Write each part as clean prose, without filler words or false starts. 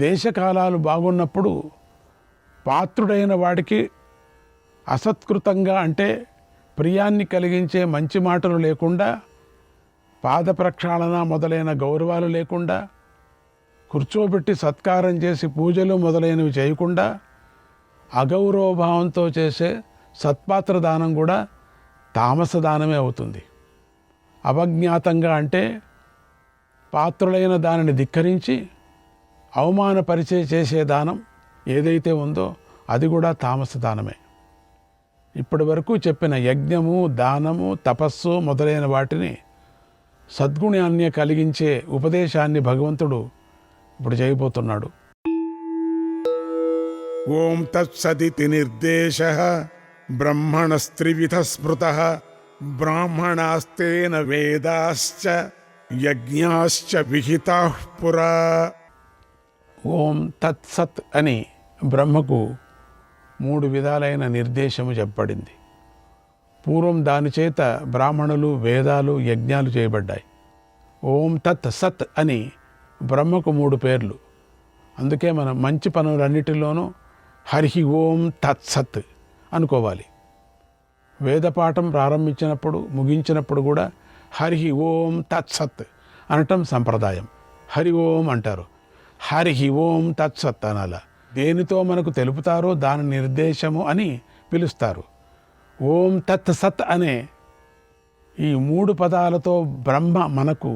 దేశకాలాలు బాగున్నప్పుడు పాత్రుడైన వాడికి అసత్కృతంగా అంటే ప్రియాన్ని కలిగించే మంచి మాటలు లేకుండా, పాద ప్రక్షాళన మొదలైన గౌరవాలు లేకుండా, కూర్చోబెట్టి సత్కారం చేసి పూజలు మొదలైనవి చేయకుండా అగౌరవభావంతో చేసే సత్పాత్ర దానం కూడా తామస దానమే అవుతుంది. అవజ్ఞాతంగా అంటే పాత్రులైన దానిని ధిక్కరించి అవమానపరిచే చేసే దానం ఏదైతే ఉందో అది కూడా తామస దానమే. ఇప్పటి వరకు చెప్పిన యజ్ఞము, దానము, తపస్సు మొదలైన వాటిని సద్గుణాన్ని కలిగించే ఉపదేశాన్ని భగవంతుడు ఇప్పుడు చేయబోతున్నాడు. ఓం తత్సదితి నిర్దేశః బ్రహ్మణస్త్రివిధ స్మృతః బ్రాహ్మణాస్తేన వేదాశ్చ యజ్ఞాశ్చ విహితాః పురా. ఓం తత్సత్ అని బ్రహ్మకు 3 విధాలైన నిర్దేశము చెప్పబడింది. పూర్వం దాని చేత బ్రాహ్మణులు, వేదాలు, యజ్ఞాలు చేయబడ్డాయి. ఓం తత్ సత్ అని బ్రహ్మకు 3 పేర్లు. అందుకే మనం మంచి పనులన్నిటిలోనూ హరి ఓం తత్సత్ అనుకోవాలి. వేదపాఠం ప్రారంభించినప్పుడు, ముగించినప్పుడు కూడా హరి ఓం తత్సత్ అనటం సంప్రదాయం. హరి ఓం అంటారు, హరి ఓం తత్సత్ అనాల. దేనితో మనకు తెలుపుతారో దాని నిర్దేశము అని పిలుస్తారు. ఓం తత్ సత్ అనే ఈ 3 పదాలతో బ్రహ్మ మనకు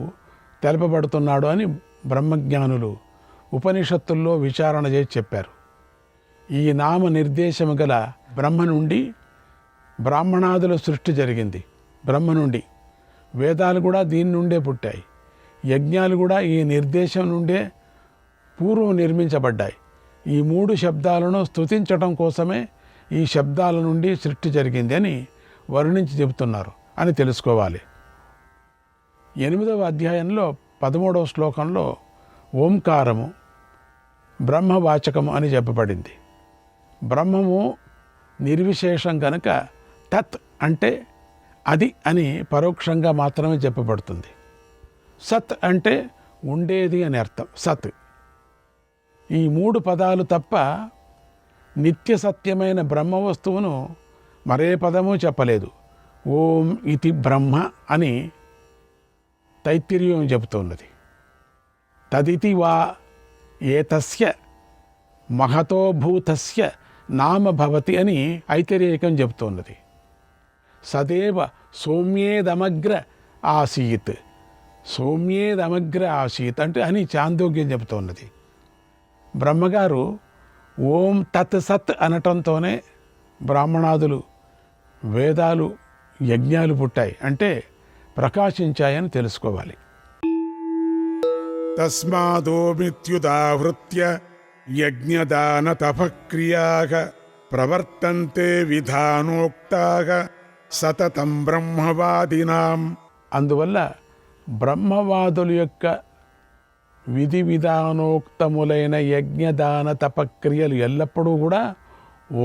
తెలపబడుతున్నాడు అని బ్రహ్మజ్ఞానులు ఉపనిషత్తుల్లో విచారణ చేసి చెప్పారు. ఈ నామ నిర్దేశము గల బ్రహ్మ నుండి బ్రాహ్మణాదుల సృష్టి జరిగింది. బ్రహ్మ నుండి వేదాలు కూడా దీని నుండే పుట్టాయి. యజ్ఞాలు కూడా ఈ నిర్దేశం నుండే పూర్వం నిర్మించబడ్డాయి. ఈ 3 శబ్దాలను స్తుతించటం కోసమే ఈ శబ్దాల నుండి సృష్టి జరిగింది అని వర్ణించి చెబుతున్నారు అని తెలుసుకోవాలి. 8వ అధ్యాయంలో 13వ శ్లోకంలో ఓంకారము బ్రహ్మవాచకము అని చెప్పబడింది. బ్రహ్మము నిర్విశేషం కనుక తత్ అంటే అది అని పరోక్షంగా మాత్రమే చెప్పబడుతుంది. సత్ అంటే ఉండేది అని అర్థం. సత్ ఈ 3 పదాలు తప్ప నిత్య సత్యమైన బ్రహ్మ వస్తువును మరే పదము చెప్పలేదు. ఓం ఇతి బ్రహ్మ అని తైత్తిరీయం చెబుతున్నది. తదితి వా ఏతస్య మహతో భూతస్య నామ భవతి అని ఐతిరేయకం చెబుతున్నది. సదేవ సౌమ్యేదమగ్ర ఆసీత్, సౌమ్యేదమగ్ర ఆసీత్ అంటే అని చాందోగ్యం చెబుతున్నది. బ్రహ్మగారు ఓం తత్ సత్ అనటంతోనే బ్రాహ్మణాదులు, వేదాలు, యజ్ఞాలు పుట్టాయి, అంటే ప్రకాశించాయని తెలుసుకోవాలి. తస్మాదోమిత్యుదాహృత్య యజ్ఞదాన తపక్రియాః ప్రవర్తంతే విధానోక్తాః సతతం బ్రహ్మవాదినాం. అందువల్ల బ్రహ్మవాదుల యొక్క విధి విధానోక్తములైన యజ్ఞదాన తపక్రియలు ఎల్లప్పుడూ కూడా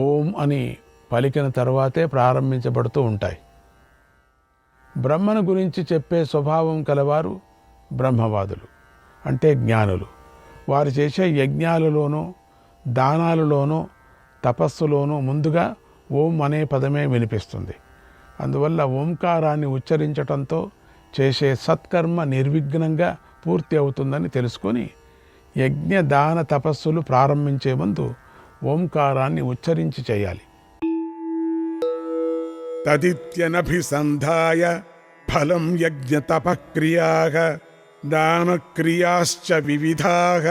ఓం అని పలికిన తర్వాతే ప్రారంభించబడుతూ ఉంటాయి. బ్రహ్మను గురించి చెప్పే స్వభావం కలవారు బ్రహ్మవాదులు, అంటే జ్ఞానులు. వారు చేసే యజ్ఞాలలోనూ, దానాలలోనూ, తపస్సులోనూ ముందుగా ఓం అనే పదమే వినిపిస్తుంది. అందువల్ల ఓంకారాన్ని ఉచ్చరించటంతో చేసే సత్కర్మ నిర్విఘ్నంగా పూర్తి అవుతుందని తెలుసుకొని యజ్ఞ, దాన, తపస్సులు ప్రారంభించే ముందు ఓంకారాన్ని ఉచ్చరించి చేయాలి. తదిత్యనభిసంధాయ ఫలం యజ్ఞ తపక్రియాః దానక్రియాశ్చ వివిధాః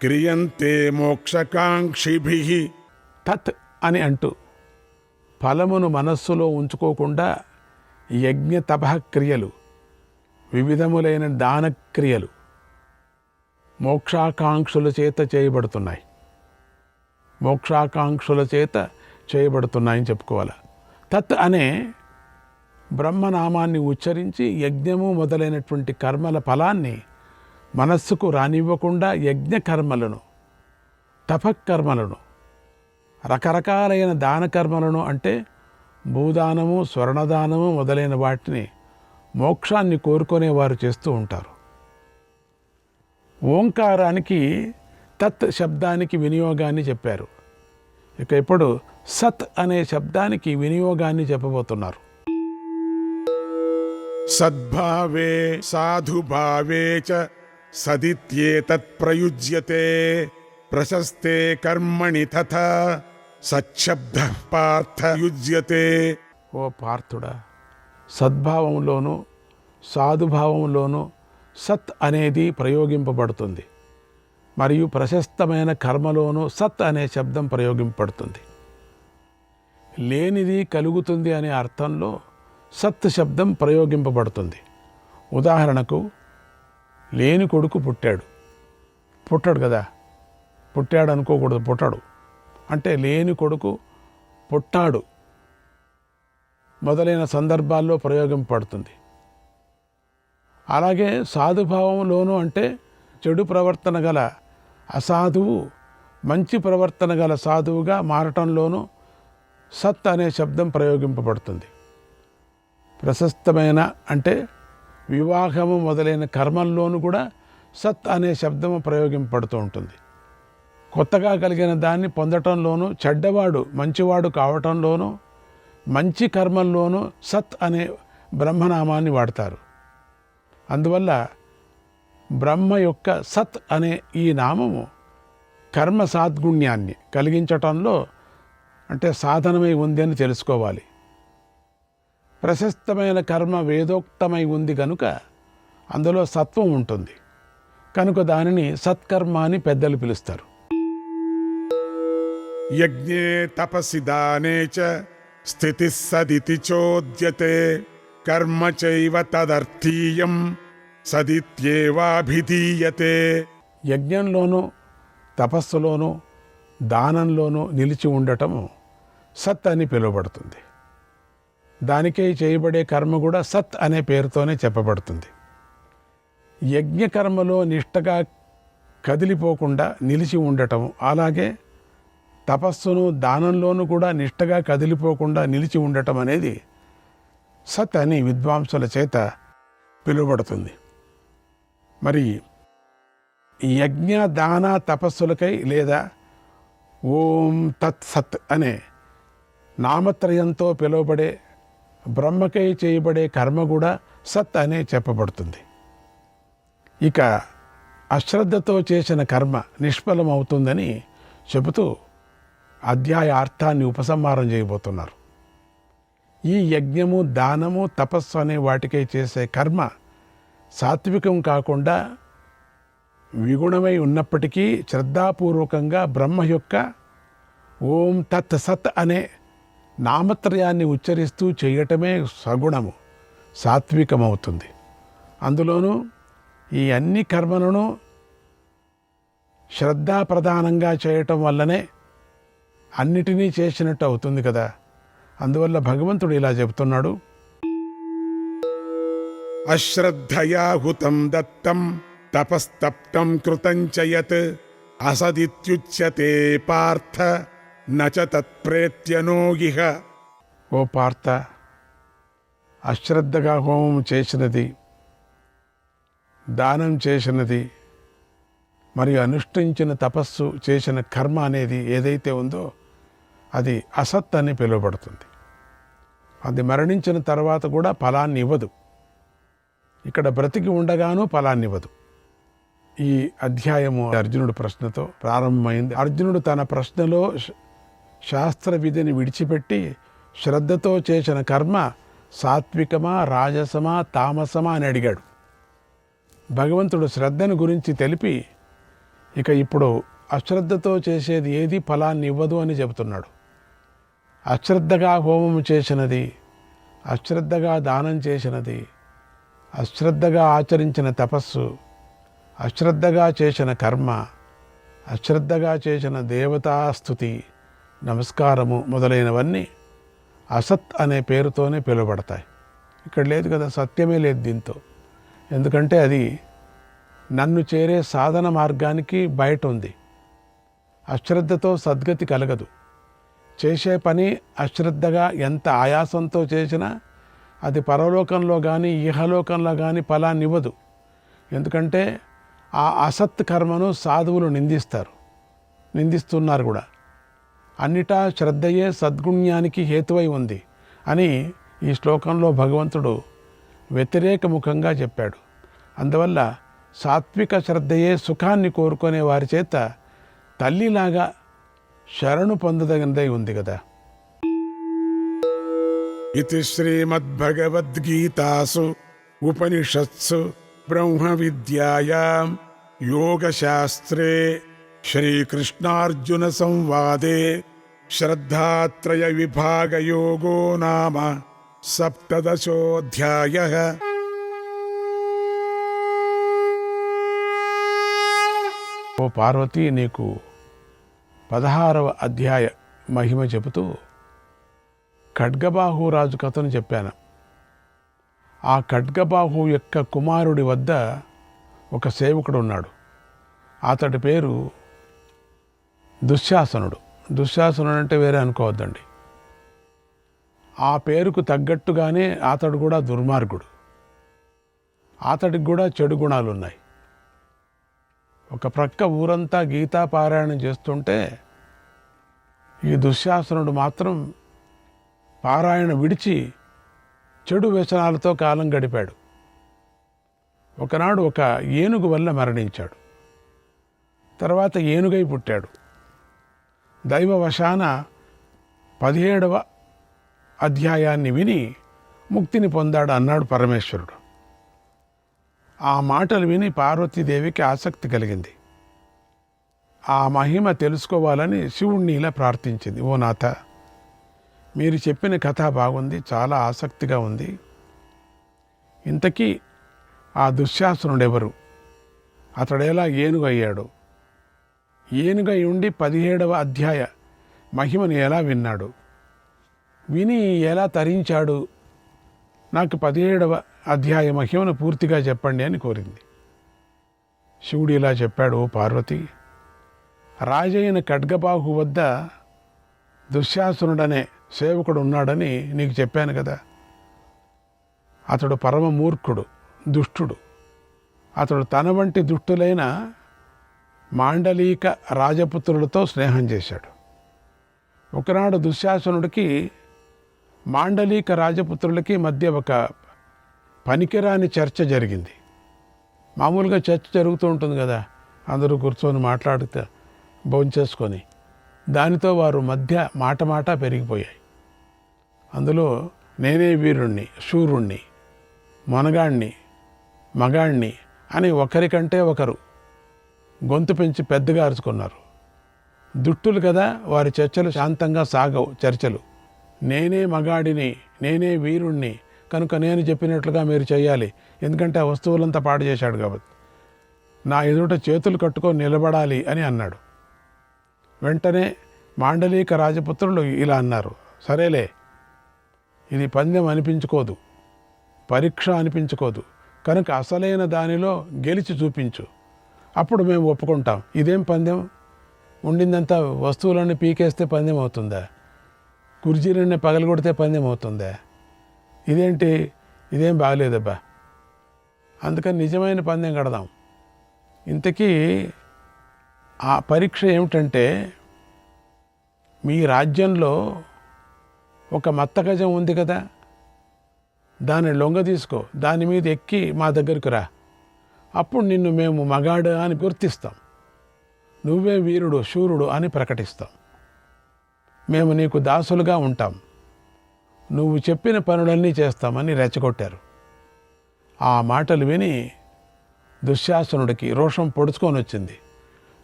క్రియంతే మోక్షకాంక్షిభిః. తత్ అని అంటూ ఫలమును మనస్సులో ఉంచుకోకుండా యజ్ఞ తపక్రియలు, వివిధములైన దానక్రియలు మోక్షాకాంక్షుల చేత చేయబడుతున్నాయి. మోక్షాకాంక్షుల చేత చేయబడుతున్నాయని చెప్పుకోవాలి. తత్ అనే బ్రహ్మనామాన్ని ఉచ్చరించి యజ్ఞము మొదలైనటువంటి కర్మల ఫలాన్ని మనస్సుకు రానివ్వకుండా యజ్ఞ కర్మలను, తపకర్మలను, రకరకాలైన దాన కర్మలను అంటే భూదానము, స్వర్ణదానము మొదలైన వాటిని మోక్షాన్ని కోరుకునే వారు చేస్తూ ఉంటారు. ఓంకారానికి తత్ శబ్దానికి వినియోగాన్ని చెప్పారు. ఇక ఇప్పుడు సత్ అనే శబ్దానికి వినియోగాన్ని చెప్పబోతున్నారు. సద్భావే సాధుభావే చ సదిత్యేతత్ ప్రయుజ్యతే ప్రశస్తే కర్మణి తథా సచ్చబ్దః పార్థ యుజ్యతే. ఓ పార్థుడా, సద్భావంలోనూ సాధుభావంలోనూ సత్ అనేది ప్రయోగింపబడుతుంది. మరియు ప్రశస్తమైన కర్మలోనూ సత్ అనే శబ్దం ప్రయోగింపబడుతుంది. లేనిది కలుగుతుంది అనే అర్థంలో సత్ శబ్దం ప్రయోగింపబడుతుంది. ఉదాహరణకు, లేని కొడుకు పుట్టాడు కదా, పుట్టాడు అనుకోకూడదు, పుట్టాడు అంటే లేని కొడుకు పుట్టాడు మొదలైన సందర్భాల్లో ప్రయోగింపబడుతుంది. అలాగే సాధుభావంలోనూ అంటే చెడు ప్రవర్తన గల అసాధువు మంచి ప్రవర్తన గల సాధువుగా మారటంలోనూ సత్ అనే శబ్దం ప్రయోగింపబడుతుంది. ప్రశస్తమైన అంటే వివాహము మొదలైన కర్మల్లోనూ కూడా సత్ అనే శబ్దము ప్రయోగింపబడుతూ ఉంటుంది. కొత్తగా కలిగిన దాన్ని పొందటంలోనూ, చెడ్డవాడు మంచివాడు కావటంలోనూ, మంచి కర్మల్లోనూ సత్ అనే బ్రహ్మనామాన్ని వాడతారు. అందువల్ల బ్రహ్మ యొక్క సత్ అనే ఈ నామము కర్మ సాద్గుణ్యాన్ని కలిగించటంలో అంటే సాధనమై ఉంది అని తెలుసుకోవాలి. ప్రశస్తమైన కర్మ వేదోక్తమై ఉంది కనుక అందులో సత్వం ఉంటుంది కనుక దానిని సత్కర్మ అని పెద్దలు పిలుస్తారు. యజ్ఞే తపసి దానే చ స్థితిః సదితి చోద్యతే కర్మ చైవ తదర్థీయం సదిత్యేవాభిధీయతే. యజ్ఞంలోనూ తపస్సులోనూ దానంలోనూ నిలిచి ఉండటము సత్ అని పిలువబడుతుంది. దానికై చేయబడే కర్మ కూడా సత్ అనే పేరుతోనే చెప్పబడుతుంది. యజ్ఞకర్మలో నిష్టగా కదిలిపోకుండా నిలిచి ఉండటము, అలాగే తపస్సును దానంలోనూ కూడా నిష్టగా కదిలిపోకుండా నిలిచి ఉండటం అనేది సత్ అని విద్వాంసుల చేత పిలువబడుతుంది. మరి యజ్ఞ దాన తపస్సులకై లేదా ఓం తత్ సత్ అనే నామత్రయంతో పిలువబడే బ్రహ్మకై చేయబడే కర్మ కూడా సత్ అనే చెప్పబడుతుంది. ఇక అశ్రద్ధతో చేసిన కర్మ నిష్ఫలమవుతుందని చెబుతూ అధ్యాయార్థాన్ని ఉపసంహారం చేయబోతున్నారు. ఈ యజ్ఞము దానము తపస్సు అనే వాటికై చేసే కర్మ సాత్వికం కాకుండా విగుణమై ఉన్నప్పటికీ శ్రద్ధాపూర్వకంగా బ్రహ్మ యొక్క ఓం తత్ సత్ అనే నామత్రయాన్ని ఉచ్చరిస్తూ చేయటమే సగుణము, సాత్వికమవుతుంది. అందులోనూ ఈ అన్ని కర్మలను శ్రద్ధాప్రధానంగా చేయటం వల్లనే అన్నిటినీ చేసినట్టు అవుతుంది కదా. అందువల్ల భగవంతుడు ఇలా చెబుతున్నాడు, అశ్రద్ధయా హుతం దత్తం తపస్తప్తం కృతం చ యత్ అసదిత్యుచ్యతే పార్థ నచ తత్ప్రేత్యనో ఇహ. ఓ పార్థ, అశ్రద్ధగా హోమం చేసినది, దానం చేసినది మరియు అనుష్ఠించిన తపస్సు చేసిన కర్మ అనేది ఏదైతే ఉందో అది అసత్ అని పిలువబడుతుంది. అది మరణించిన తర్వాత కూడా ఫలాన్ని ఇవ్వదు. ఇక్కడ బ్రతికి ఉండగానూ ఫలాన్ని ఇవ్వదు. ఈ అధ్యాయము అర్జునుడు ప్రశ్నతో ప్రారంభమైంది. అర్జునుడు తన ప్రశ్నలో శాస్త్ర విధిని విడిచిపెట్టి శ్రద్ధతో చేసిన కర్మ సాత్వికమా రాజసమా తామసమా అని అడిగాడు. భగవంతుడు శ్రద్ధను గురించి తెలిపి ఇక ఇప్పుడు అశ్రద్ధతో చేసేది ఏది ఫలాన్ని ఇవ్వదు అని చెబుతున్నాడు. అశ్రద్ధగా హోమము చేసినది, అశ్రద్ధగా దానం చేసినది, అశ్రద్ధగా ఆచరించిన తపస్సు, అశ్రద్ధగా చేసిన కర్మ, అశ్రద్ధగా చేసిన దేవతాస్తుతి నమస్కారము మొదలైనవన్నీ అసత్ అనే పేరుతోనే పిలువబడతాయి. ఇక్కడ లేదు కదా, సత్యమే లేదు దీంతో. ఎందుకంటే అది నన్ను చేరే సాధన మార్గానికి బయట ఉంది. అశ్రద్ధతో సద్గతి కలగదు. చేసే పని అశ్రద్ధగా ఎంత ఆయాసంతో చేసినా అది పరలోకంలో కానీ ఇహలోకంలో కానీ ఫలాన్ని ఇవ్వదు. ఎందుకంటే ఆ అసత్ కర్మను సాధువులు నిందిస్తారు. నిందిస్తున్నారు కూడా. అన్నిటా శ్రద్ధయే సద్గుణ్యానికి హేతువై ఉంది అని ఈ శ్లోకంలో భగవంతుడు వ్యతిరేకముఖంగా చెప్పాడు. అందువల్ల సాత్విక శ్రద్ధయే సుఖాన్ని కోరుకునే వారి చేత తల్లిలాగా శరణు పొందదగినదై ఉంది కదా. ఇది శ్రీమద్భగవద్గీతాసు ఉపనిషత్సు బ్రహ్మ విద్యాయాం యోగశాస్త్రే శ్రీకృష్ణార్జున సంవాదే శ్రద్ధాత్రయ విభాగయోగో నామ సప్తదశోऽధ్యాయః. ఓ పార్వతి, నీకు 16వ అధ్యాయ మహిమ చెబుతూ ఖడ్గబాహు రాజు కథను చెప్పాను. ఆ ఖడ్గబాహు యొక్క కుమారుడి వద్ద ఒక సేవకుడు ఉన్నాడు. అతడి పేరు దుశ్శాసనుడు. దుశ్శాసనుడు అంటే వేరే అనుకోవద్దండి. ఆ పేరుకు తగ్గట్టుగానే అతడు కూడా దుర్మార్గుడు. అతడికి కూడా చెడు గుణాలు ఉన్నాయి. ఒక ప్రక్క ఊరంతా గీతా పారాయణం చేస్తుంటే ఈ దుశ్శాసనుడు మాత్రం పారాయణ విడిచి చెడు వ్యసనాలతో కాలం గడిపాడు. ఒకనాడు ఒక ఏనుగు వల్ల మరణించాడు. తర్వాత ఏనుగై పుట్టాడు. దైవవశాన 17వ అధ్యాయాన్ని విని ముక్తిని పొందాడు అన్నాడు పరమేశ్వరుడు. ఆ మాటలు విని పార్వతీదేవికి ఆసక్తి కలిగింది. ఆ మహిమ తెలుసుకోవాలని శివుణ్ణి ఇలా ప్రార్థించింది. ఓ నాథ, మీరు చెప్పిన కథ బాగుంది, చాలా ఆసక్తిగా ఉంది. ఇంతకీ ఆ దుశ్శాసనుడెవరు? అతడెలా ఏనుగయ్యాడు? ఏనుగై ఉండి 17వ అధ్యాయ మహిమను ఎలా విన్నాడు? విని ఎలా తరించాడు? నాకు 17వ అధ్యాయ మహిమను పూర్తిగా చెప్పండి అని కోరింది. శివుడు ఇలా చెప్పాడు. ఓ పార్వతి, రాజైన ఖడ్గబాహు వద్ద దుశ్శాసనుడనే సేవకుడు ఉన్నాడని నీకు చెప్పాను కదా. అతడు పరమ మూర్ఖుడు, దుష్టుడు. అతడు తన వంటి దుష్టులైన మాండలీక రాజపుత్రులతో స్నేహం చేశాడు. ఒకనాడు దుశ్శాసనుడికి మాండలీక రాజపుత్రులకి మధ్య ఒక పనికిరాని చర్చ జరిగింది. మామూలుగా చర్చ జరుగుతూ ఉంటుంది కదా, అందరూ కూర్చొని మాట్లాడుతూ భోంచేసుకొని. దానితో వారు మధ్య మాట పెరిగిపోయాయి. అందులో నేనే వీరుణ్ణి, శూరుణ్ణి, మొనగాణ్ణి, మగాణ్ణి అని ఒకరికంటే ఒకరు గొంతు పెంచి పెద్దగా అరుచుకున్నారు. దుట్టులు కదా, వారి చర్చలు శాంతంగా సాగవు. చర్చలు నేనే మగాడిని, నేనే వీరుణ్ణి, కనుక నేను చెప్పినట్లుగా మీరు చేయాలి, ఎందుకంటే ఆ వస్తువులంతా పాడు చేశాడు కాబట్టి, నా ఎదుట చేతులు కట్టుకొని నిలబడాలి అని అన్నాడు. వెంటనే మాండలీక రాజపుత్రులు ఇలా అన్నారు. సరేలే, ఇది పందెం అనిపించుకోదు, పరీక్ష అనిపించుకోదు, కనుక అసలైన దానిలో గెలిచి చూపించు, అప్పుడు మేము ఒప్పుకుంటాం. ఇదేం పందెం? ఉండిందంతా వస్తువులన్నీ పీకేస్తే పందెం అవుతుందా? కుర్చీలన్నీ పగలగొడితే పందెం అవుతుందా? ఇదేంటి? ఇదేం బాగలేదబ్బా. అందుకని నిజమైన పందెం కడదాం. ఇంతకీ ఆ పరీక్ష ఏమిటంటే, మీ రాజ్యంలో ఒక మత్తగజం ఉంది కదా, దాన్ని లొంగ తీసుకో, దాని మీద ఎక్కి మా దగ్గరికి రా, అప్పుడు నిన్ను మేము మగాడు అని గుర్తిస్తాం, నువ్వే వీరుడు, శూరుడు అని ప్రకటిస్తాం, మేము నీకు దాసులుగా ఉంటాం, నువ్వు చెప్పిన పనులన్నీ చేస్తామని రెచ్చగొట్టారు. ఆ మాటలు విని దుశ్శాసనుడికి రోషం పొడుచుకొని వచ్చింది.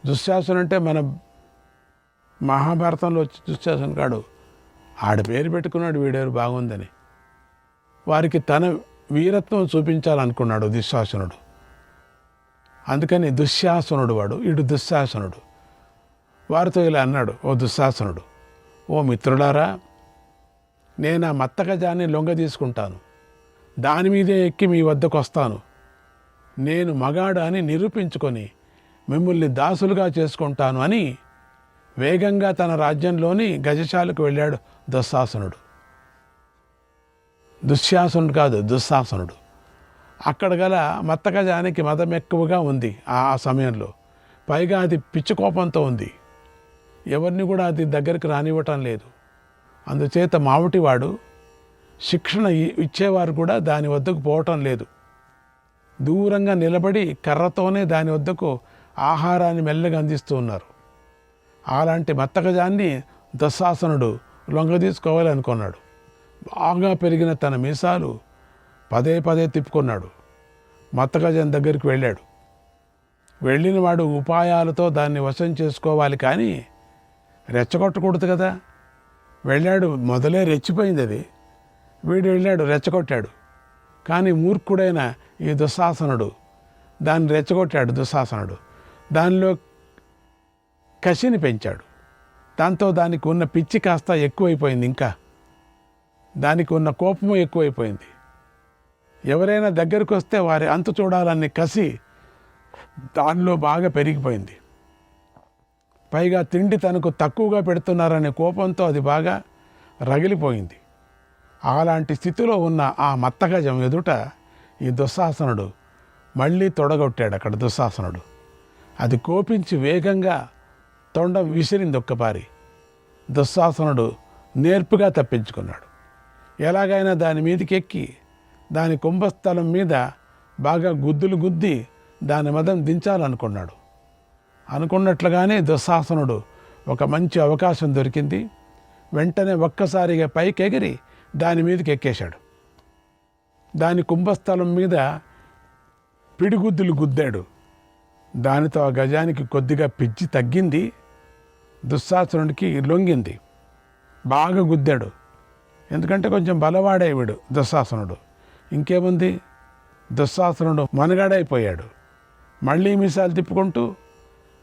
దుశ్శాసనుడు అంటే మన మహాభారతంలో వచ్చి దుశ్శాసనుడు కాడు, ఆడ పేరు పెట్టుకున్నాడు వీడేరు బాగుందని. వారికి తన వీరత్వం చూపించాలనుకున్నాడు దుశ్శాసనుడు. అందుకని దుశ్శాసనుడు వాడు, ఇటు దుశ్శాసనుడు. వారితో ఇలా అన్నాడు. ఓ దుశ్శాసనుడు, ఓ మిత్రులారా, నేను ఆ మత్తగజాన్ని లొంగ తీసుకుంటాను, దాని మీదే ఎక్కి మీ వద్దకు వస్తాను, నేను మగాడు అని నిరూపించుకొని మిమ్మల్ని దాసులుగా చేసుకుంటాను అని వేగంగా తన రాజ్యంలోని గజశాలకు వెళ్ళాడు దుశ్శాసనుడు. దుశ్శాసనుడు కాదు, దుశ్శాసనుడు. అక్కడ గల మత్తగజానికి మదం ఎక్కువగా ఉంది ఆ సమయంలో. పైగా అది పిచ్చి కోపంతో ఉంది. ఎవరిని కూడా అది దగ్గరికి రానివ్వటం లేదు. అందుచేత మావటివాడు శిక్షణ ఇచ్చేవారు కూడా దాని వద్దకు పోవటం లేదు. దూరంగా నిలబడి కర్రతోనే దాని వద్దకు ఆహారాన్ని మెల్లగా అందిస్తూ ఉన్నారు. అలాంటి మత్తగజాన్ని దుశ్శాసనుడు లొంగదీసుకోవాలనుకున్నాడు. బాగా పెరిగిన తన మీసాలు పదే పదే తిప్పుకున్నాడు. మత్తగజం దగ్గరికి వెళ్ళాడు. వెళ్ళిన వాడు ఉపాయాలతో దాన్ని వశం చేసుకోవాలి, కానీ రెచ్చగొట్టకూడదు కదా. వెళ్ళాడు, మొదలే రెచ్చిపోయింది అది. వీడు వెళ్ళాడు, రెచ్చగొట్టాడు. కానీ మూర్ఖుడైన ఈ దుశ్శాసనుడు దాన్ని రెచ్చగొట్టాడు. దుశ్శాసనుడు దానిలో కసిని పెంచాడు. దాంతో దానికి ఉన్న పిచ్చి కాస్త ఎక్కువైపోయింది. ఇంకా దానికి ఉన్న కోపము ఎక్కువైపోయింది. ఎవరైనా దగ్గరికి వస్తే వారి అంతు చూడాలనే కసి దానిలో బాగా పెరిగిపోయింది. పైగా తిండి తనకు తక్కువగా పెడుతున్నారనే కోపంతో అది బాగా రగిలిపోయింది. అలాంటి స్థితిలో ఉన్న ఆ మత్తగజం ఎదుట ఈ దుశ్శాసనుడు మళ్ళీ తొడగొట్టాడు. అక్కడ దుశ్శాసనుడు అది కోపించి వేగంగా తొండం విసిరింది ఒక్కపారి. దుశ్శాసనుడు నేర్పుగా తప్పించుకున్నాడు. ఎలాగైనా దాని మీదకి ఎక్కి దాని కుంభస్థలం మీద బాగా గుద్దులు గుద్ది దాని మదం దించాలనుకున్నాడు. అనుకున్నట్లుగానే దుశ్శాసనుడు ఒక మంచి అవకాశం దొరికింది. వెంటనే ఒక్కసారిగా పైకెగిరి దాని మీదకి ఎక్కేశాడు. దాని కుంభస్థలం మీద పిడిగుద్దులు గుద్దాడు. దానితో ఆ గజానికి కొద్దిగా పిచ్చి తగ్గింది. దుశ్శాసనుడికి లొంగింది. బాగా గుద్దాడు. ఎందుకంటే కొంచెం బలవాడే వీడు దుశ్శాసనుడు. ఇంకేముంది, దుశ్శాసనుడు మనగాడైపోయాడు. మళ్ళీ మీసాలు తిప్పుకుంటూ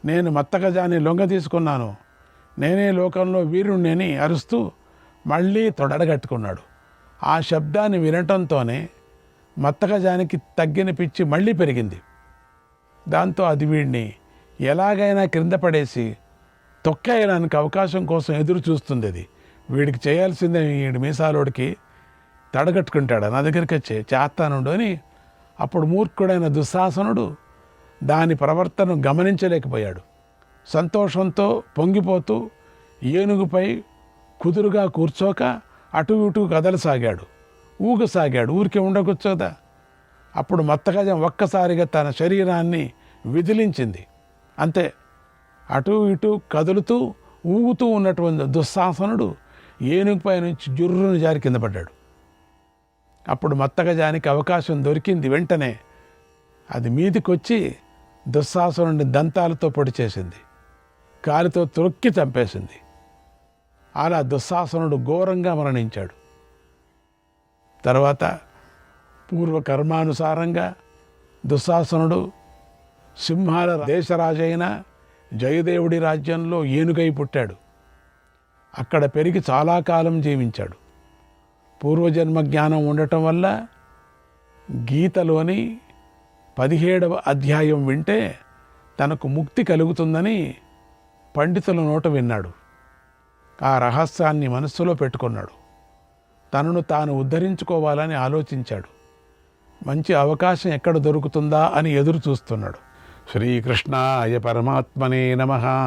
నేను మత్తగజాన్ని లొంగ తీసుకున్నాను, నేనే లోకంలో వీరుణ్ణి అరుస్తూ మళ్ళీ తొడగట్టుకున్నాడు. ఆ శబ్దాన్ని వినటంతోనే మత్తగజానికి తగ్గిన పిచ్చి మళ్ళీ పెరిగింది. దాంతో అది వీడిని ఎలాగైనా క్రింద పడేసి తొక్కేయడానికి అవకాశం కోసం ఎదురు చూస్తుంది. అది వీడికి చేయాల్సిందే. వీడి మీసాలోడికి తడగట్టుకుంటాడు, నా దగ్గరికి వచ్చే చేస్తానుండు అని. అప్పుడు మూర్ఖుడైన దుశ్శాసనుడు దాని ప్రవర్తన గమనించలేకపోయాడు. సంతోషంతో పొంగిపోతూ ఏనుగుపై కుదురుగా కూర్చోక అటు ఇటు కదలసాగాడు, ఊగసాగాడు. ఊరికే ఉండకూర్చోదా. అప్పుడు మత్తగజం ఒక్కసారిగా తన శరీరాన్ని విదిలించింది. అంతే, అటు ఇటు కదులుతూ ఊగుతూ ఉన్నటువంటి దుశ్శాసనుడు ఏనుగుపై నుంచి జుర్రును జారి కింద పడ్డాడు. అప్పుడు మత్తగజానికి అవకాశం దొరికింది. వెంటనే అది మీదికొచ్చి దుశ్శాసనుడిని దంతాలతో పొడి చేసింది, కాలితో త్రొక్కి చంపేసింది. అలా దుశ్శాసనుడు ఘోరంగా మరణించాడు. తర్వాత పూర్వకర్మానుసారంగా దుశ్శాసనుడు సింహాల దేశరాజైన జయదేవుడి రాజ్యంలో ఏనుగై పుట్టాడు. అక్కడ పెరిగి చాలా కాలం జీవించాడు. పూర్వజన్మ జ్ఞానం ఉండటం వల్ల గీతలోని 17వ అధ్యాయం వింటే తనకు ముక్తి కలుగుతుందని పండితుల నోట విన్నాడు. ఆ రహస్యాన్ని మనస్సులో పెట్టుకున్నాడు. తనను తాను ఉద్ధరించుకోవాలని ఆలోచించాడు. మంచి అవకాశం ఎక్కడ దొరుకుతుందా అని ఎదురు చూస్తున్నాడు. శ్రీకృష్ణాయ పరమాత్మనే నమః.